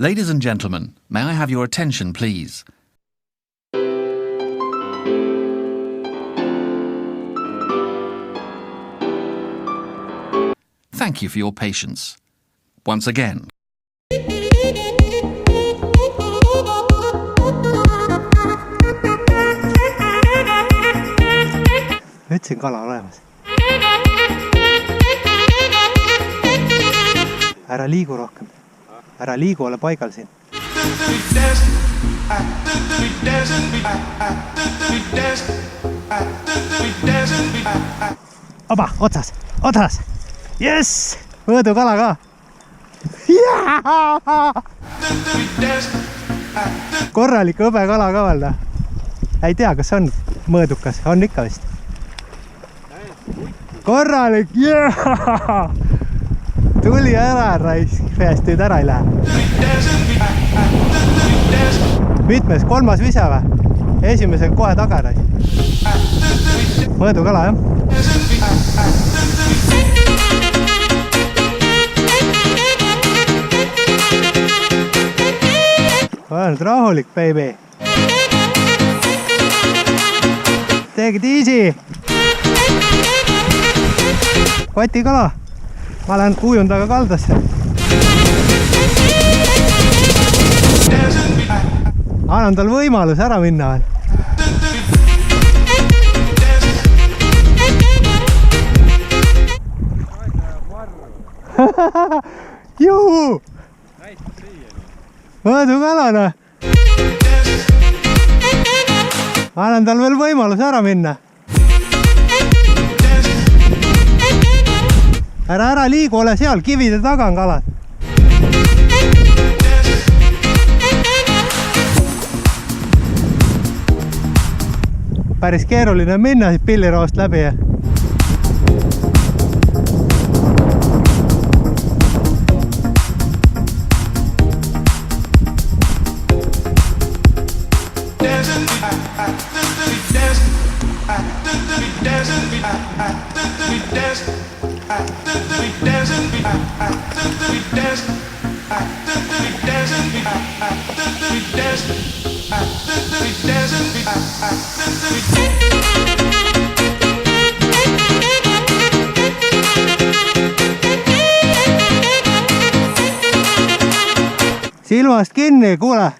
Ladies and gentlemen, may I have your attention, please? Thank you for your patience. Once again. Ütlesin kala olemas. Ära liigu rohkem. Ära liigu, ole paigal siin. Oba, otsas, otsas! Yes! Mõõdu kala ka! Korralik hõbe kala ka valda. Ei tea, kas on mõõdukas. On ikka vist. Korralik! Tuli ära, raisk. Feest nüüd ära ei lähe. Mitmes? 3. vise või? Esimese kohe taga, raisk. Mõõdu kala, jah? Ole nüüd rahulik, baby. Take it easy. Koti kala. Ma lähen ujun taga kaldasse. Annan tal võimalus ära minna veel. Juhu! Mõõdu kalana. Annan tal veel võimalus ära minna. Ära liigu, ole seal, kivide taga on kalad. Päris keeruline on minna siit pilliroost läbi. Silmast kinni, kuule!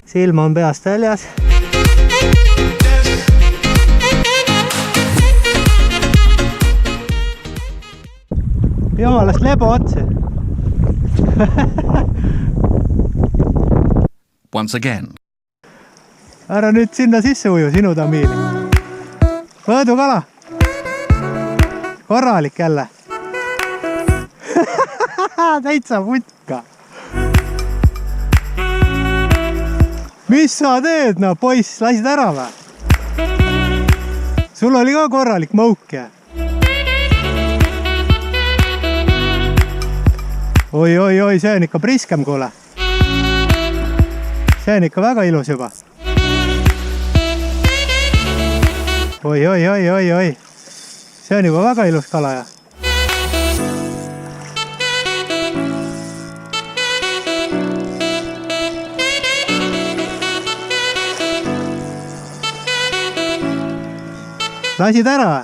Silm on peast väljas. Jumalast lebo otsi. Once again. Ära nüüd sinna sisse uju, sinu tamiili. Mõõdu kala. Korralik jälle. Täitsa putka. Mis sa teed, no poiss, lasid ära või? Sul oli ka korralik mõuk, ja? Oi, see on ikka priskem, kuule. See on ikka väga ilus juba. Oi. See on juba väga ilus kala, ja? Lasid ära?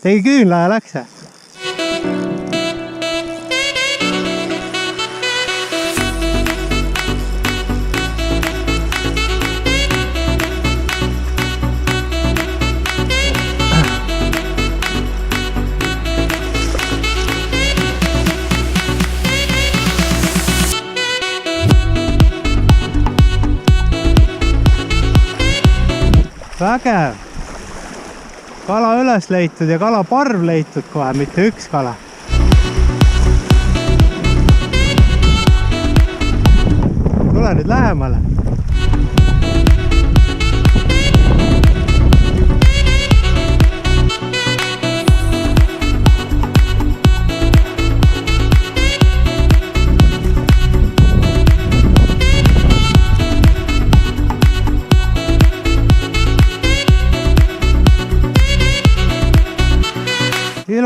Tegi küünla ja läks. Vägev! Kala üles leitud ja kala parv leitud kohe, mitte üks kala. Tule nüüd lähemale.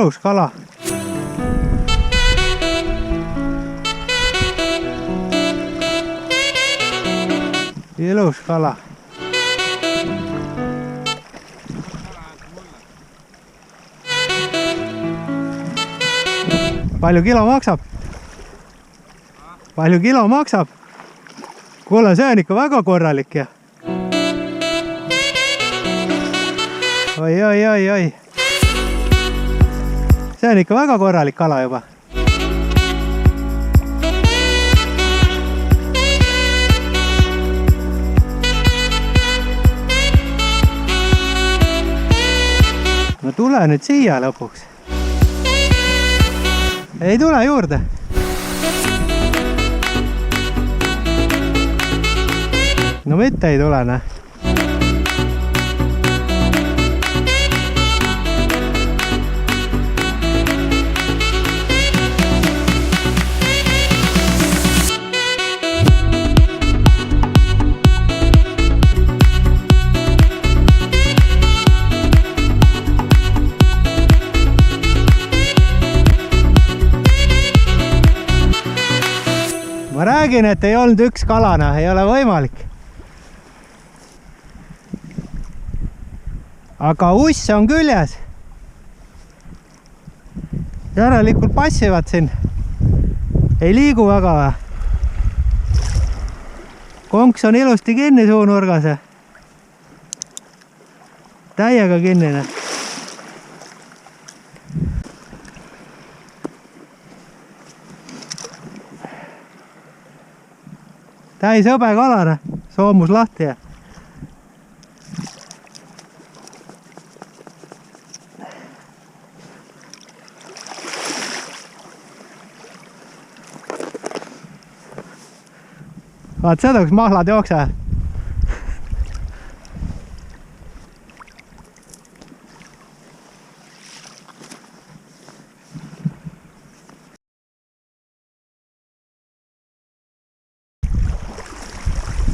Ilus kala. Ilus kala. Palju kilo maksab? Palju kilo maksab? Kuule, see on ikka väga korralik ja. Oi. See on ikka väga korralik kala juba. No tule nüüd siia lõpuks. Ei tule juurde. No mitte ei tule, näe. Ma räägin, et ei olnud üks kalana, ei ole võimalik. Aga uss on küljes. Järelikult passivad siin. Ei liigu väga või? Konks on ilusti kinni suunurgas. Täiega kinnine. Täis hõbe kalana, soomus lahti ja. Vaat seda, kus mahlad jookse.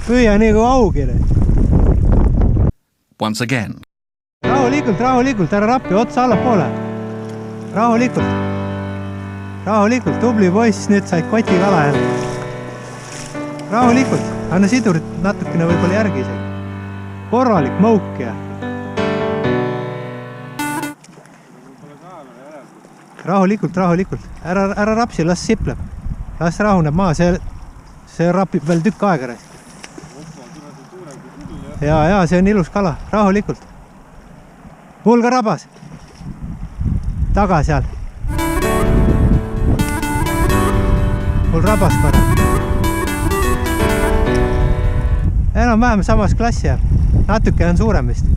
Püüa nii kui augile. Once again. Rahulikult, ära rappi, otsa allapoole. Rahulikult, tubli poiss, nüüd said koti kala jälle. Rahulikult, anna sidurit natukene võib-olla järgi isegi. Korralik mõuk ja. Rahulikult, ära rapsi, las sipleb. Las rahuneb maa, see rapib veel tükk aega räis. Ja, see on ilus kala, rahulikult. Mul ka rabas. Taga seal. Mul rabas korra. Enam-vähem samas klassi ja natuke on suurem vist.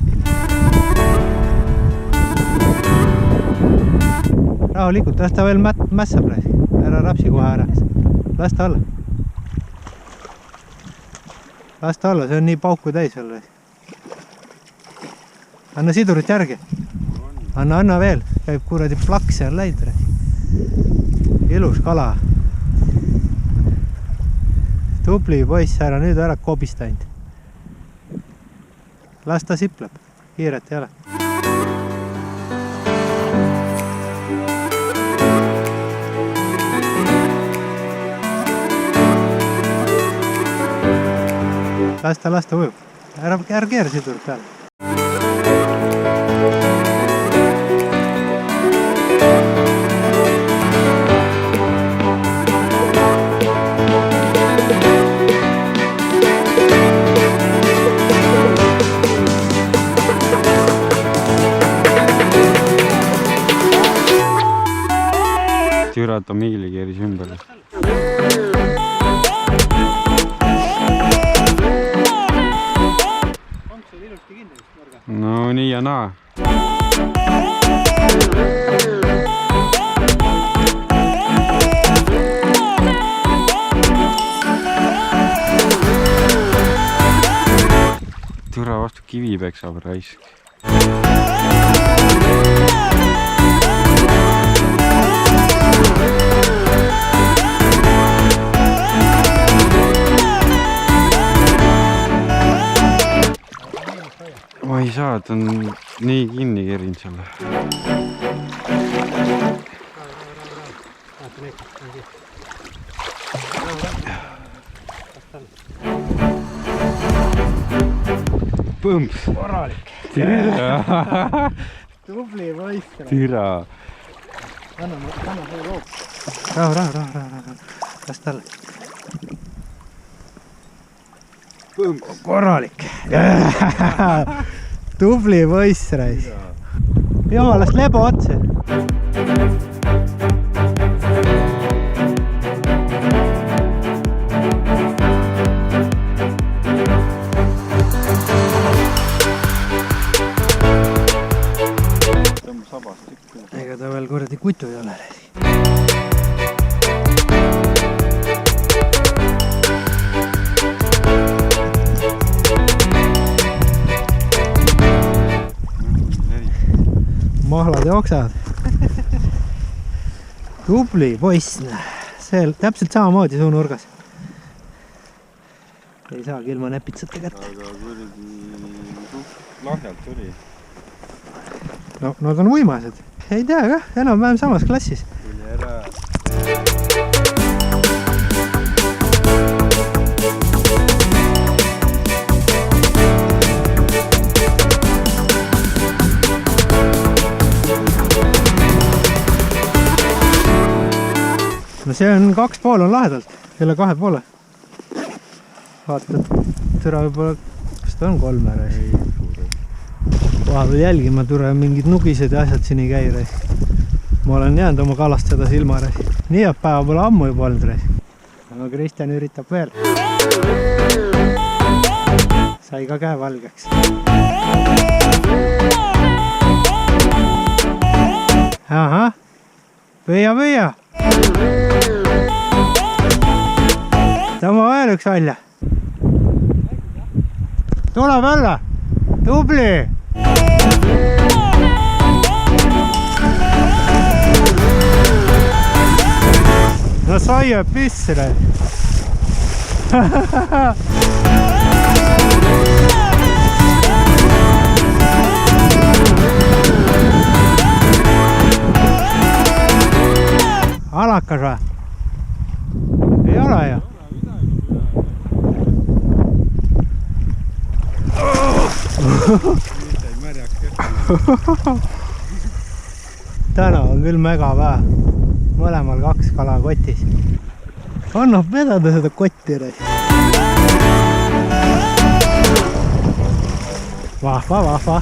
Rahulikult, las ta veel mässab räis. Ära rapsi kohe ära. Las ta olla. Las ta olla, see on nii pauku täis veel. Anna sidurit järgi. Anna veel. Käib kuradi plaks seal läid. Ilus kala. Tubli poiss, ära nüüd ära kobista ainult. Las ta sipleb. Kiiret ei ole. Las ta ujub. Ära keera sidurit peale. Türat on miili keeris ümber. No nii ja naa. Türa vastu kivi peksab raisk. Ma ei saa kurat on nii kinni kerinud selle. Põmps. Korralik. Tubli poiss. Türa. Anna see loop. Rahu. Las talle. Põmps. Korralik. Tubli poiss rais. Jumalast lebo otse. Ega ta veel kuradi kutu ei ole. Mahlad ja oksad. Tubli poiss. See täpselt samamoodi suu nurgas. Ei saagi ilma näpitsate kätte. Aga kuradi lahjalt tuli. No, nad on uimased. Ei tea ka, enam-vähem samas klassis. Tuli ära. No see on 2,5 on lahedalt, kelle 2,5. Vaatad, türa võib-olla, kas ta on 3 ära? Vahepeal jälgima türa mingid nugised ja asjad siin ei käi. Ma olen jäänud oma kalast seda silma. Nii et päeva pole ammu juba olnud. Aga Kristjan üritab veel. Sai ka käe valgeks. Ahah, pöia. Tõmba veel üks välja. Tuleb alla. Tubli. No sai ja pissile. Alakas või? Ei ole ju. Täna on küll mega vähe. Mõlemal 2 kala kotis. Annab vedada seda kotti. Vahva.